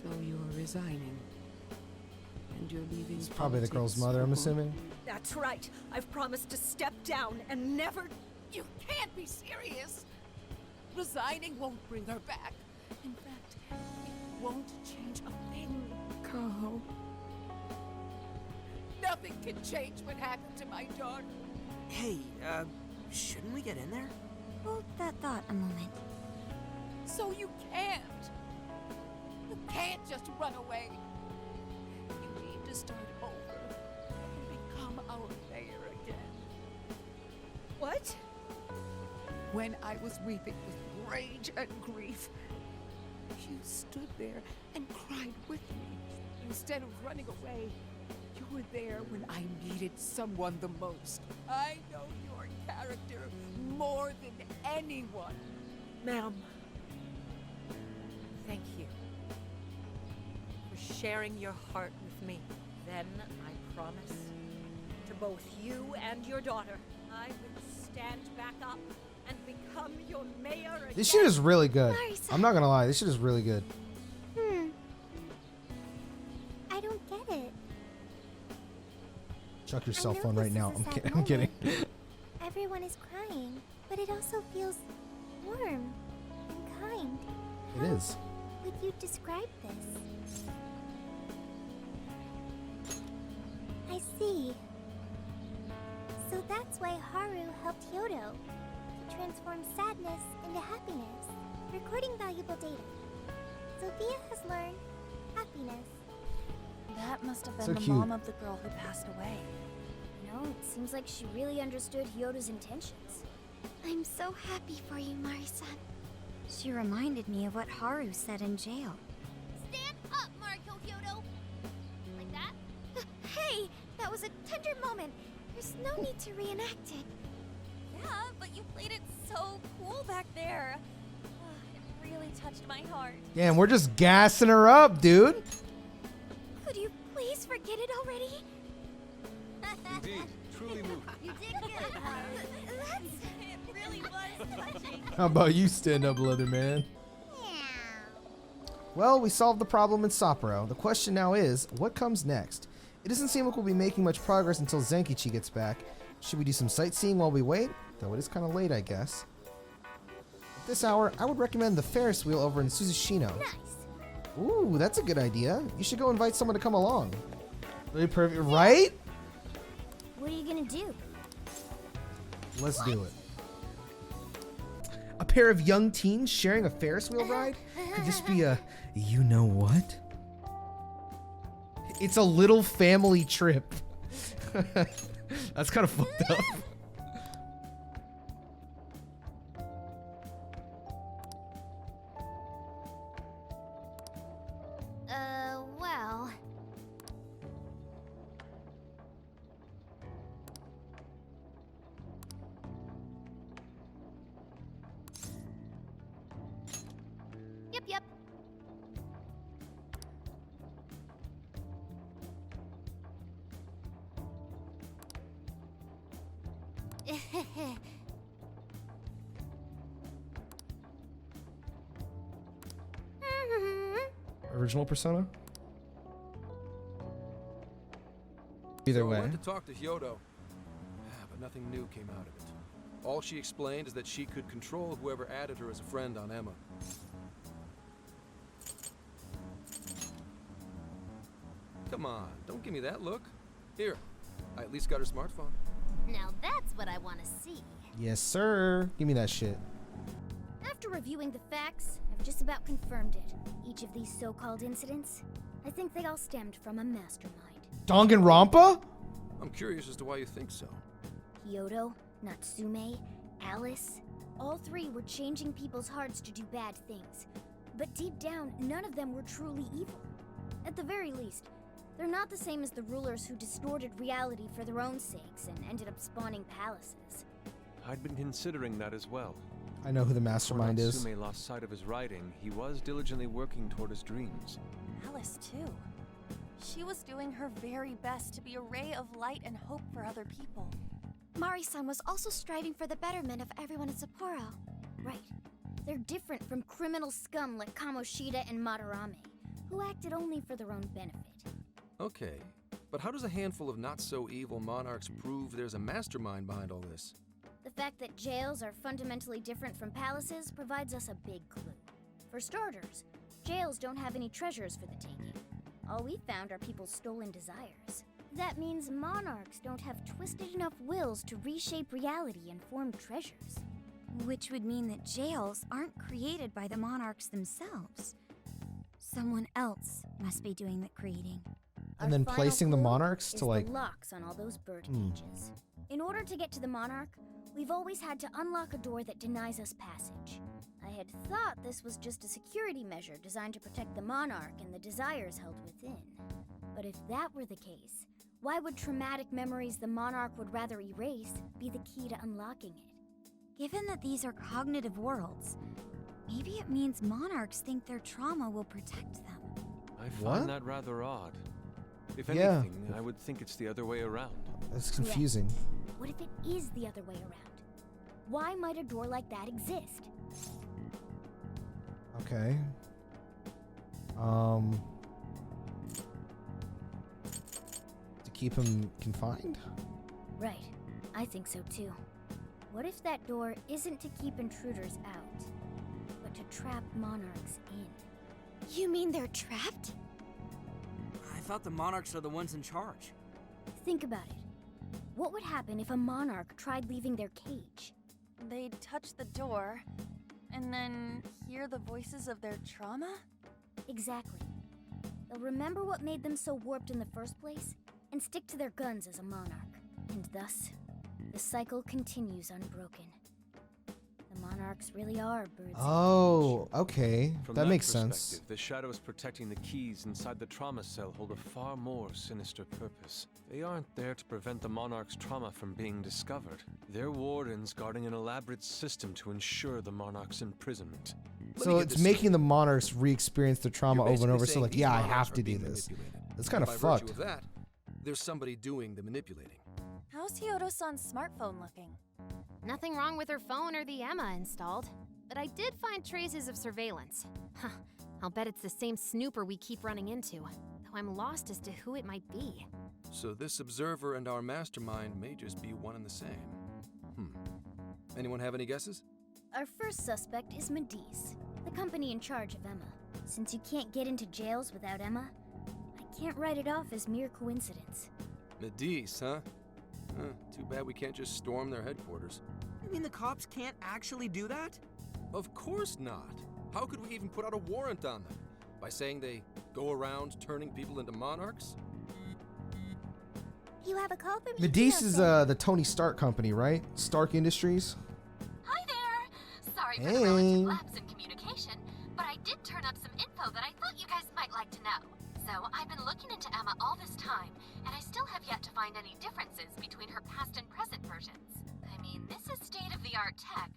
So you're resigning. And you're leaving. It's probably the girl's politics mother, for I'm good. assuming. That's right. I've promised to step down and never. You can't be serious. Resigning won't bring her back. In fact, it won't change a thing. Carl. Nothing can change what happened to my daughter. Hey, shouldn't we get in there? Hold that thought a moment. So you can't. You can't just run away. You need to start over and become our mayor again. What? When I was weeping with rage and grief, you stood there and cried with me. Instead of running away, you were there when I needed someone the most. I know your character more than anyone. Ma'am. Thank you for sharing your heart with me. Then I promise to both you and your daughter, I will stand back up and become your mayor again. This shit is really good. Marisa. I'm not gonna lie, this shit is really good. I don't get it. Chuck your I cell know phone this right is now. a I'm sad kidding. I'm kidding. Everyone is crying, but it also feels warm and kind. It is. Would you describe this? I see. So that's why Haru helped Hyodo to transform sadness into happiness, recording valuable data. Sophia has learned happiness. That must have been So the cute. mom of the girl who passed away. No, it seems like she really understood Hyodo's intentions. I'm so happy for you, Mari-san. She reminded me of what Haru said in jail. Stand up, Mariko Hyodo! Like that? Hey, that was a tender moment. There's no need to reenact it. Yeah, but you played it so cool back there. It really touched my heart. Damn, we're just gassing her up, dude. Could you please forget it already? Indeed, truly moving. You did good, Haru. It really was touching. How about you stand up, Leatherman? Well, we solved the problem in Sapporo. The question now is, what comes next? It doesn't seem like we'll be making much progress until Zenkichi gets back. Should we do some sightseeing while we wait? Though it is kind of late, I guess. At this hour, I would recommend the Ferris wheel over in Suzushino. Nice. Ooh, that's a good idea. You should go invite someone to come along. Really perfect, right? What are you gonna do? Let's do it. A pair of young teens sharing a Ferris wheel ride? Could this be a you know what? It's a little family trip. That's kind of fucked up. Well. Yep. Original Persona? Either So I way. went to talk to Hyodo, but nothing new came out of it. All she explained is that she could control whoever added her as a friend on Emma. Come on, don't give me that look. Here, I at least got her smartphone. Now that's what I want to see. Yes, sir. Give me that shit. After reviewing the facts, I've just about confirmed it. Each of these so-called incidents, I think they all stemmed from a mastermind. Danganronpa? I'm curious as to why you think so. Hyodo, Natsume, Alice, all three were changing people's hearts to do bad things. But deep down, none of them were truly evil. At the very least, they're not the same as the rulers who distorted reality for their own sakes and ended up spawning palaces. I'd been considering that as well. I know who the Before mastermind is. Natsume lost sight of his writing, he was diligently working toward his dreams. Alice, too. She was doing her very best to be a ray of light and hope for other people. Mari-san was also striving for the betterment of everyone in Sapporo. Right. They're different from criminal scum like Kamoshida and Madarame, who acted only for their own benefit. Okay, but how does a handful of not-so-evil monarchs prove there's a mastermind behind all this? The fact that jails are fundamentally different from palaces provides us a big clue. For starters, jails don't have any treasures for the taking. All we found are people's stolen desires. That means monarchs don't have twisted enough wills to reshape reality and form treasures. Which would mean that jails aren't created by the monarchs themselves. Someone else must be doing the creating. And then Our placing the final clue monarchs is to like. the locks on all those bird cages. In order to get to the monarch, we've always had to unlock a door that denies us passage. I had thought this was just a security measure designed to protect the monarch and the desires held within. But if that were the case, why would traumatic memories the monarch would rather erase be the key to unlocking it? Given that these are cognitive worlds, maybe it means monarchs think their trauma will protect them. I find What? that rather odd. If Yeah. anything, I would think it's the other way around. That's confusing. What if it is the other way around? Why might a door like that exist? Okay. To keep him confined? Right, I think so too. What if that door isn't to keep intruders out, but to trap monarchs in? You mean they're trapped? I thought the monarchs are the ones in charge. Think about it. What would happen if a monarch tried leaving their cage? They'd touch the door, and then hear the voices of their trauma? Exactly. They'll remember what made them so warped in the first place, and stick to their guns as a monarch. And thus, the cycle continues unbroken. The monarchs really are birds. Oh, okay. From That makes perspective, sense. The shadows protecting the keys inside the trauma cell hold a far more sinister purpose. They aren't there to prevent the monarch's trauma from being discovered. They're wardens guarding an elaborate system to ensure the monarch's imprisonment. Let So me get it's this making the monarchs re-experience the trauma You're over and over. basically So saying like, these yeah, I monarchs have are to do being this. manipulated. That's kind of By fucked. virtue of that, there's somebody doing the manipulating. How's Hyodo-san's smartphone looking? Nothing wrong with her phone or the Emma installed, but I did find traces of surveillance. Huh, I'll bet it's the same snooper we keep running into, though I'm lost as to who it might be. So this observer and our mastermind may just be one and the same. Anyone have any guesses? Our first suspect is Medice, the company in charge of Emma. Since you can't get into jails without Emma, I can't write it off as mere coincidence. Medice, huh? Too bad we can't just storm their headquarters. You mean the cops can't actually do that? Of course not. How could we even put out a warrant on them? By saying they go around turning people into monarchs? You have a call from Medice is Ichino-san. the Tony Stark company, right? Stark Industries. Hi there! Sorry for Hey. the relative lapse in communication, but I did turn up some info that I thought you guys might like to know. So I've been looking into Emma all this time, and I still have yet to find any differences between her past and present versions. I mean, this is state-of-the-art tech.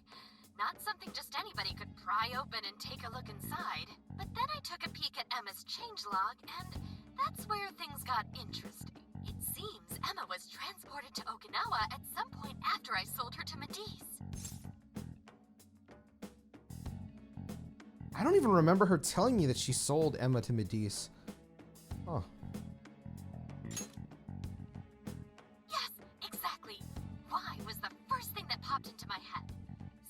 Not something just anybody could pry open and take a look inside. But then I took a peek at Emma's changelog, and that's where things got interesting. It seems Emma was transported to Okinawa at some point after I sold her to Medice. I don't even remember her telling me that she sold Emma to Medice. Huh. Yes, exactly. Why was the first thing that popped into my head.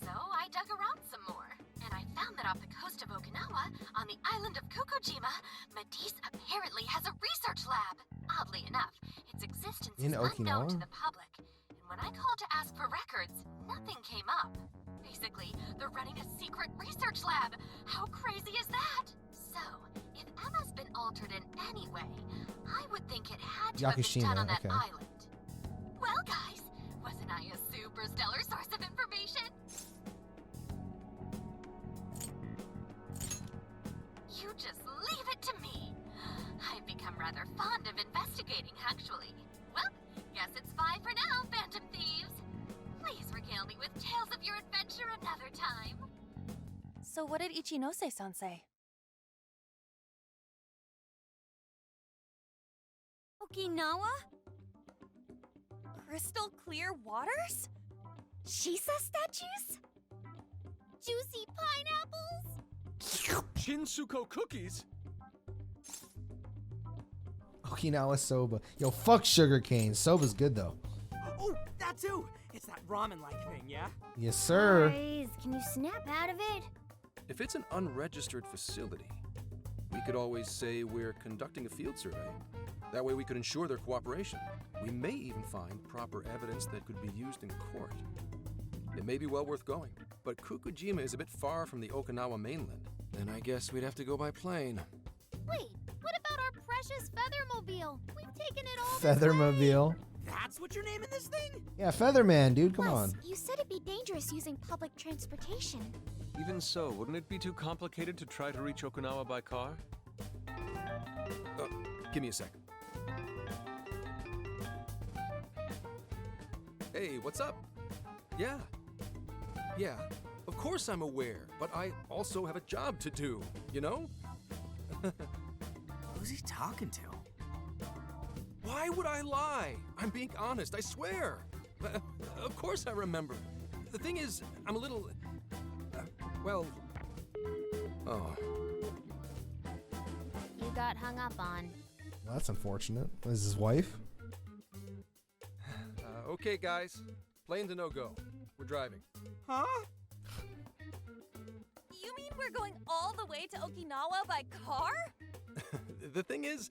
So I dug around some more, and I found that off the coast of Okinawa, on the island of Kokojima, Medice apparently has a research lab. Oddly enough, its existence In is unknown to Okinawa? the public, and when I called to ask for records, nothing came up. Basically, they're running a secret research lab. How crazy is that? So, if Emma's been altered in any way, I would think it had to have been Yakushima, done on that okay. island. Well, guys, wasn't I a super stellar source of information? You just leave it to me. I've become rather fond of investigating, actually. Well, guess it's bye for now, Phantom Thieves. Please regale me with tales of your adventure another time. So what did Ichinose-san say? Okinawa? Crystal clear waters? Shisa statues? Juicy pineapples? Shinsuko cookies? Okinawa soba. Yo, fuck sugarcane. Soba's good though. Oh, that too. It's that ramen-like thing, yeah? Yes, sir. Guys, can you snap out of it? If it's an unregistered facility, we could always say we're conducting a field survey. That way we could ensure their cooperation. We may even find proper evidence that could be used in court. It may be well worth going, but Kukujima is a bit far from the Okinawa mainland, and I guess we'd have to go by plane. Wait, what about our precious Feathermobile? We've taken it all Feathermobile. That's what you're naming this thing? Yeah, Featherman, dude. Come Plus, on. you said it'd be dangerous using public transportation. Even so, wouldn't it be too complicated to try to reach Okinawa by car? Give me a second. Hey, what's up? Yeah, of course I'm aware, but I also have a job to do, you know? Who's he talking to? Why would I lie? I'm being honest, I swear. Of course I remember. The thing is, I'm a little... well... Oh. You got hung up on. Well, that's unfortunate. Is his wife? Okay, guys. Plane's a no-go. We're driving. Huh? You mean we're going all the way to Okinawa by car? The thing is,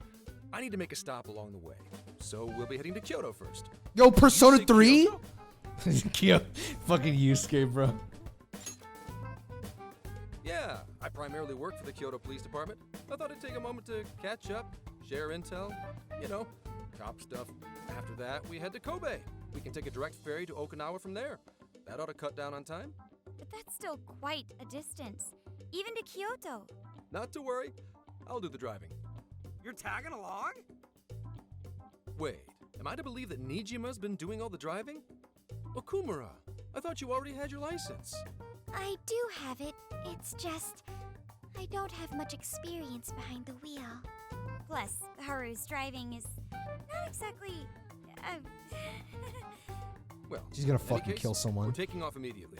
I need to make a stop along the way. So we'll be heading to Kyoto first. Yo, Persona 3? Kyoto? Fucking Yusuke, bro. Yeah, I primarily work for the Kyoto Police Department. I thought I'd take a moment to catch up, share intel, you know, cop stuff. After that, we head to Kobe. We can take a direct ferry to Okinawa from there. That ought to cut down on time. But that's still quite a distance, even to Kyoto. Not to worry, I'll do the driving. You're tagging along? Wait, am I to believe that Nijima's been doing all the driving? Okumura, I thought you already had your license. I do have it. It's just... I don't have much experience behind the wheel. Plus, Haru's driving is not exactly... Well, She's gonna in any fucking case, kill someone. We're taking off immediately.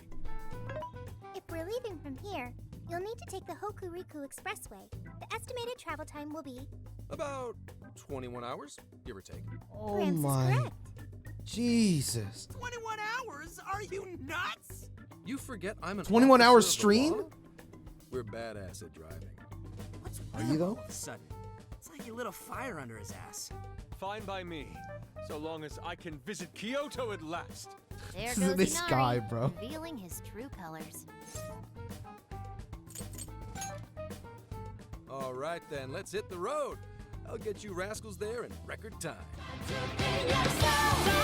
If we're leaving from here, you'll need to take the Hokuriku Expressway. The estimated travel time will be... About 21 hours, give or take. Oh Gramps is my... correct. Jesus. 21 hours? Are you nuts? You forget I'm an 21 officer hour of the stream? law? We're badass at driving. What's Are you though? all of a sudden? It's like you lit a fire under his ass. Fine by me, so long as I can visit Kyoto at last. There goes This Inari, guy, bro. revealing his true colors. All right then, let's hit the road. I'll get you rascals there in record time. Yourself